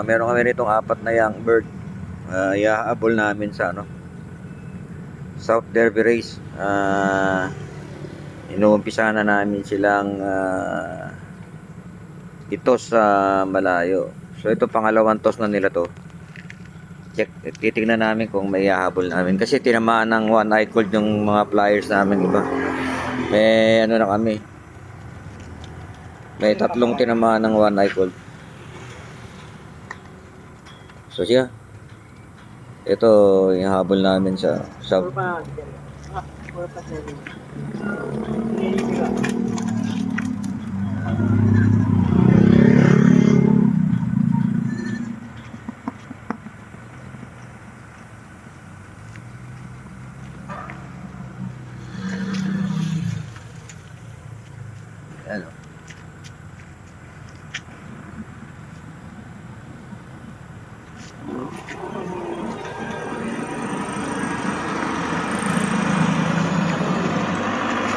Meron kami nitong apat na young bird. Iahabol namin sa South Derby Race. Inuumpisa na namin silang itos sa malayo. So ito pangalawang toss na nila to. Titingnan namin kung may iahabol namin kasi tinamaan ng one eye cold yung mga flyers namin iba. May na kami. May tatlong tinamaan ng one eye cold. So siya. Ito yung habol namin sa ano.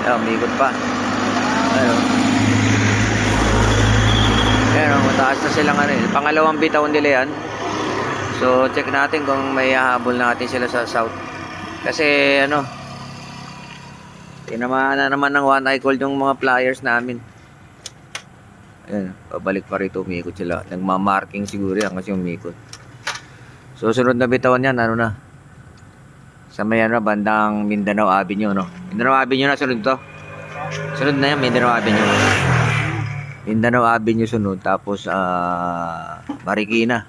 Umikot pa. Ayun. Ayan, mataas na silang pangalawang bitaw nila yan. So check natin kung may hahabol natin sila sa south. Kasi tinamaan na naman ng one eye cold yung mga flyers namin. Ayan, pabalik pa rito, umikot sila. Nagmamarking siguro yan kasi umikot. So sunod na bitawan yan, sa may bandang Mindanao Avenue, Mindanao Avenue na sunod to. Sunod na yan, Mindanao Avenue. Mindanao Avenue sunod, tapos Marikina.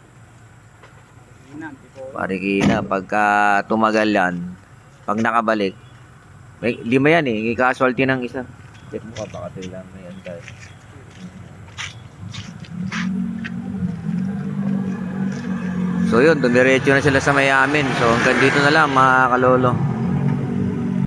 Pagka tumagal yan, pag nakabalik, may 5 yan i-casualty ng isa. Check mo baka ito lang may tayo. So yun, dumiretso na sila sa may amin. So hanggang dito na lang mga kalolo.